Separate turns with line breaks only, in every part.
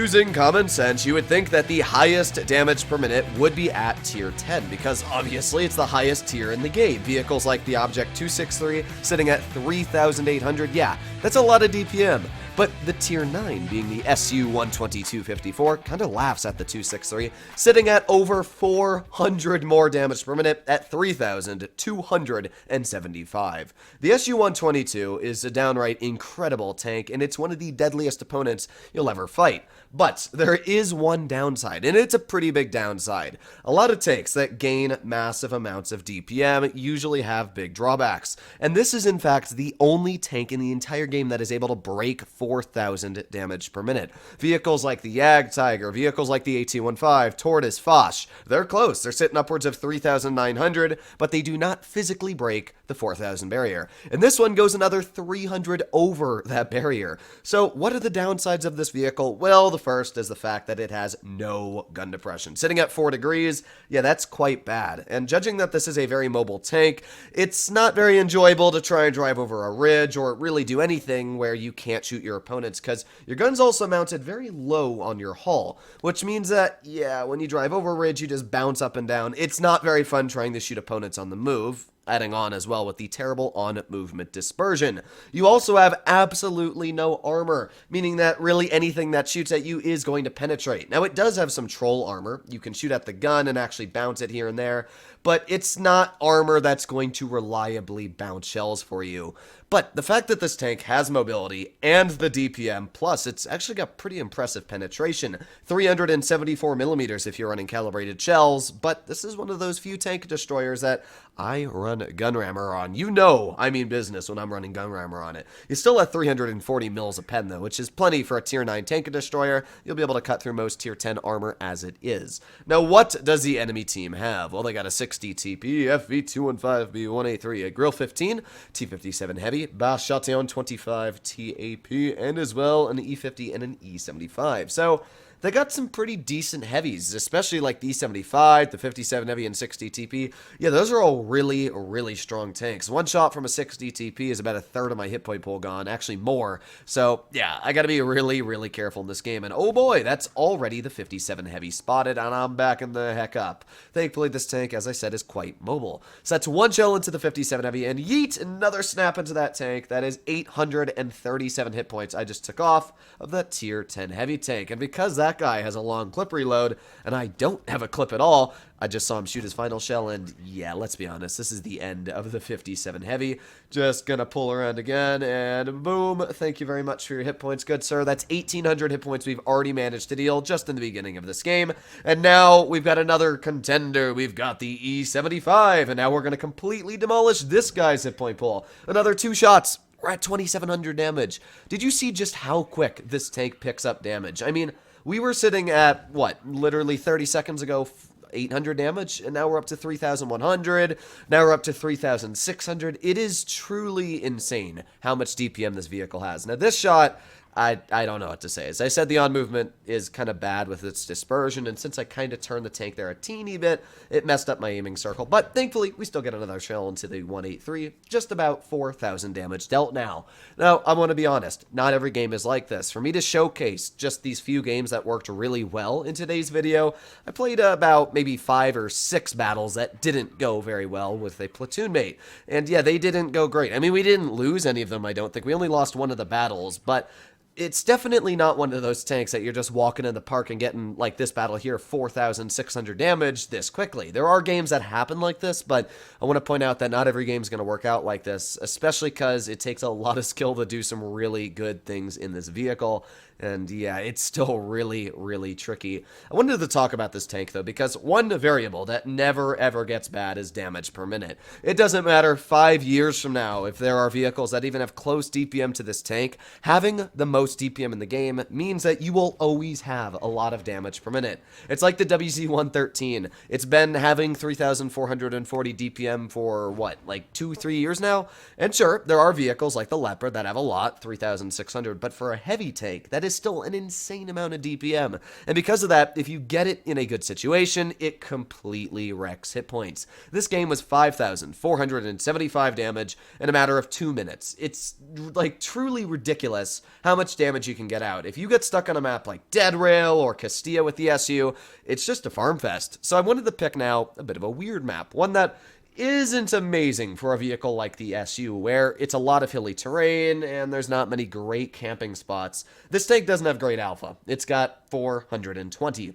using common sense, you would think that the highest damage per minute would be at tier 10, because obviously it's the highest tier in the game. Vehicles like the Object 263 sitting at 3,800, yeah, that's a lot of DPM. But the tier 9, being the SU-122-54, kind of laughs at the 263, sitting at over 400 more damage per minute at 3,275. The SU-122 is a downright incredible tank, and it's one of the deadliest opponents you'll ever fight. But there is one downside, and it's a pretty big downside. A lot of tanks that gain massive amounts of DPM usually have big drawbacks, and this is in fact the only tank in the entire game that is able to break 4,000 damage per minute. Vehicles like the Yag Tiger, vehicles like the AT-15, Tortoise, Foch, they're close. They're sitting upwards of 3,900, but they do not physically break the 4,000 barrier. And this one goes another 300 over that barrier. So what are the downsides of this vehicle? Well, the first is the fact that it has no gun depression. Sitting at 4 degrees, yeah, that's quite bad. And judging that this is a very mobile tank, it's not very enjoyable to try and drive over a ridge or really do anything where you can't shoot your opponents, because your gun's also mounted very low on your hull, which means that, yeah, when you drive over a ridge, you just bounce up and down. It's not very fun trying to shoot opponents on the move. Adding on as well with the terrible on-movement dispersion. You also have absolutely no armor, meaning that really anything that shoots at you is going to penetrate. Now, it does have some troll armor. You can shoot at the gun and actually bounce it here and there, but it's not armor that's going to reliably bounce shells for you. But the fact that this tank has mobility and the DPM, plus it's actually got pretty impressive penetration, 374 millimeters if you're running calibrated shells, but this is one of those few tank destroyers that I run gun rammer on. You know I mean business when I'm running gun rammer on it. You're still at 340 mils a pen though, which is plenty for a tier 9 tank destroyer. You'll be able to cut through most tier 10 armor as it is. Now, what does the enemy team have? Well, they got a 60 TP, FV215, B1A3, a Grill 15, T57 Heavy, Bash Chatillon 25 TAP, and as well an E50 and an E75. So they got some pretty decent heavies, especially like the E75, the 57 Heavy, and 60 TP. Yeah, those are all really, really strong tanks. One shot from a 60 TP is about a third of my hit point pool gone, actually more. So yeah, I gotta be really, really careful in this game. And oh boy, that's already the 57 Heavy spotted, and I'm backing the heck up. Thankfully, this tank, as I said, is quite mobile. So that's one shell into the 57 Heavy, and yeet, another snap into that tank. That is 837 hit points I just took off of that tier 10 Heavy tank. And because that guy has a long clip reload, and I don't have a clip at all, I just saw him shoot his final shell, and yeah, let's be honest, this is the end of the 57 Heavy. Just gonna pull around again, and boom, thank you very much for your hit points, good sir. That's 1,800 hit points we've already managed to deal just in the beginning of this game, and now we've got another contender. We've got the E75, and now we're gonna completely demolish this guy's hit point pool. Another 2 shots. We're at 2,700 damage. Did you see just how quick this tank picks up damage? I mean, we were sitting at, what, literally 30 seconds ago, 800 damage, and now we're up to 3,100, now we're up to 3,600. It is truly insane how much DPM this vehicle has. Now, this shot, I don't know what to say. As I said, the on-movement is kind of bad with its dispersion, and since I kind of turned the tank there a teeny bit, it messed up my aiming circle. But thankfully, we still get another shell into the 183, just about 4,000 damage dealt now. Now, I want to be honest, not every game is like this. For me to showcase just these few games that worked really well in today's video, I played about maybe 5 or 6 battles that didn't go very well with a platoon mate. And yeah, they didn't go great. I mean, we didn't lose any of them, I don't think. We only lost one of the battles, but it's definitely not one of those tanks that you're just walking in the park and getting, like this battle here, 4,600 damage this quickly. There are games that happen like this, but I want to point out that not every game is going to work out like this, especially because it takes a lot of skill to do some really good things in this vehicle. And yeah, it's still really, really tricky. I wanted to talk about this tank though, because one variable that never ever gets bad is damage per minute. It doesn't matter 5 years from now if there are vehicles that even have close DPM to this tank, having the most DPM in the game means that you will always have a lot of damage per minute. It's like the WZ-113. It's been having 3,440 DPM for what, like 2-3 years now? And sure, there are vehicles like the Leopard that have a lot, 3,600, but for a heavy tank, that is is still an insane amount of DPM. And because of that, if you get it in a good situation, it completely wrecks hit points. This game was 5,475 damage in a matter of 2 minutes. It's like truly ridiculous how much damage you can get out. If you get stuck on a map like Dead Rail or Castilla with the SU, it's just a farm fest. So I wanted to pick now a bit of a weird map, one that isn't amazing for a vehicle like the SU, where it's a lot of hilly terrain and there's not many great camping spots. This tank doesn't have great alpha. It's got 420.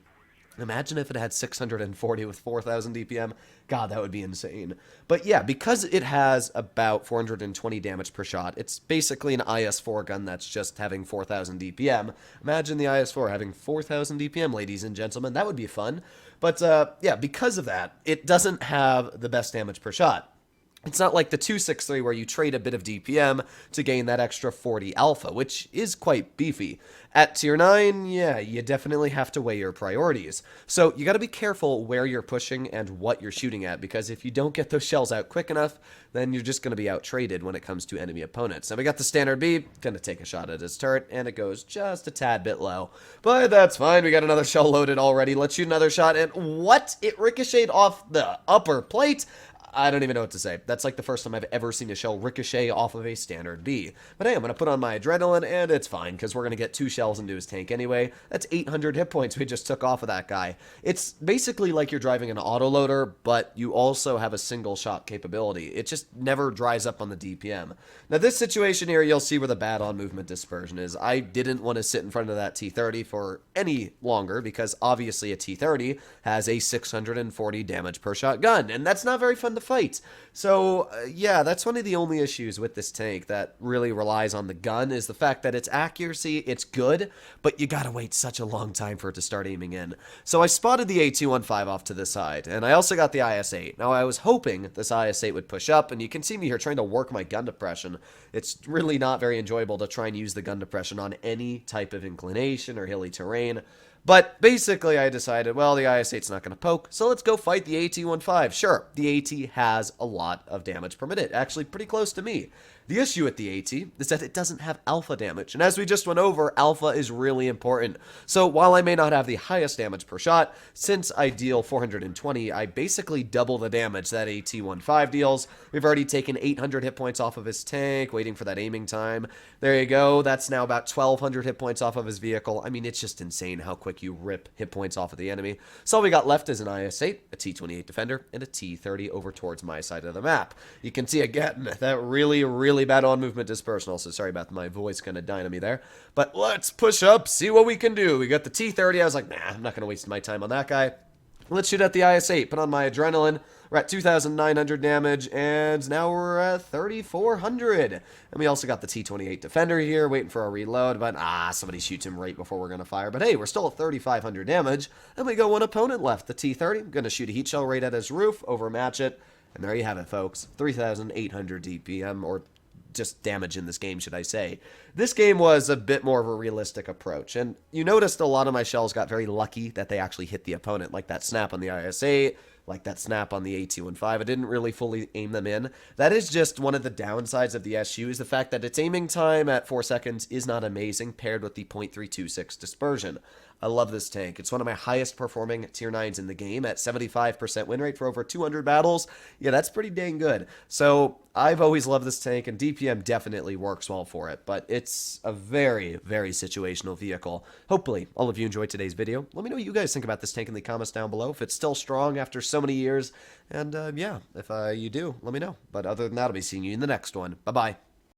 Imagine if it had 640 with 4,000 DPM. God, that would be insane. But yeah, because it has about 420 damage per shot, it's basically an IS-4 gun that's just having 4,000 DPM. Imagine the IS-4 having 4,000 DPM, ladies and gentlemen. That would be fun. But yeah, because of that, it doesn't have the best damage per shot. It's not like the 263 where you trade a bit of DPM to gain that extra 40 alpha, which is quite beefy. At tier 9, yeah, you definitely have to weigh your priorities. So you gotta be careful where you're pushing and what you're shooting at, because if you don't get those shells out quick enough, then you're just gonna be out-traded when it comes to enemy opponents. Now we got the standard B, gonna take a shot at his turret, and it goes just a tad bit low. But that's fine, we got another shell loaded already. Let's shoot another shot, and what? It ricocheted off the upper plate? I don't even know what to say. That's like the first time I've ever seen a shell ricochet off of a standard B. But hey, I'm going to put on my adrenaline, and it's fine, because we're going to get 2 shells into his tank anyway. That's 800 hit points we just took off of that guy. It's basically like you're driving an autoloader, but you also have a single shot capability. It just never dries up on the DPM. Now this situation here, you'll see where the bad on movement dispersion is. I didn't want to sit in front of that T30 for any longer, because obviously a T30 has a 640 damage per shot gun, and that's not very fun to fight. So yeah, that's one of the only issues with this tank that really relies on the gun, is the fact that its accuracy, it's good, but you gotta wait such a long time for it to start aiming in. So I spotted the A215 off to the side, and I also got the IS-8. Now I was hoping this IS-8 would push up, and you can see me here trying to work my gun depression. It's really not very enjoyable to try and use the gun depression on any type of inclination or hilly terrain. But basically, I decided, well, the IS-8's not going to poke, so let's go fight the AT-15. Sure, the AT has a lot of damage per minute, actually pretty close to me. The issue with the AT is that it doesn't have alpha damage, and as we just went over, alpha is really important. So while I may not have the highest damage per shot, since I deal 420, I basically double the damage that AT-15 deals. We've already taken 800 hit points off of his tank, waiting for that aiming time. There you go, that's now about 1,200 hit points off of his vehicle. I mean, it's just insane how quick you rip hit points off of the enemy. So all we got left is an IS-8, a T-28 Defender, and a T-30 over towards my side of the map. You can see again, that really bad on movement dispersion. Also, sorry about my voice kind of dying on me there. But let's push up, see what we can do. We got the T-30. I was like, nah, I'm not going to waste my time on that guy. Let's shoot at the IS-8. Put on my adrenaline. We're at 2,900 damage, and now we're at 3,400. And we also got the T-28 Defender here, waiting for a reload, but somebody shoots him right before we're going to fire. But hey, we're still at 3,500 damage, and we got one opponent left, the T-30. I'm going to shoot a heat shell right at his roof, overmatch it, and there you have it, folks. 3,800 DPM, or just damage in this game, should I say. This game was a bit more of a realistic approach, and you noticed a lot of my shells got very lucky that they actually hit the opponent, like that snap on the IS-8, like that snap on the AT-15. I didn't really fully aim them in. That is just one of the downsides of the SU, is the fact that its aiming time at 4 seconds is not amazing, paired with the .326 dispersion. I love this tank. It's one of my highest performing tier 9s in the game at 75% win rate for over 200 battles. Yeah, that's pretty dang good. So I've always loved this tank, and DPM definitely works well for it, but it's a very situational vehicle. Hopefully, all of you enjoyed today's video. Let me know what you guys think about this tank in the comments down below, if it's still strong after so many years, and yeah, if you do, let me know. But other than that, I'll be seeing you in the next one. Bye-bye.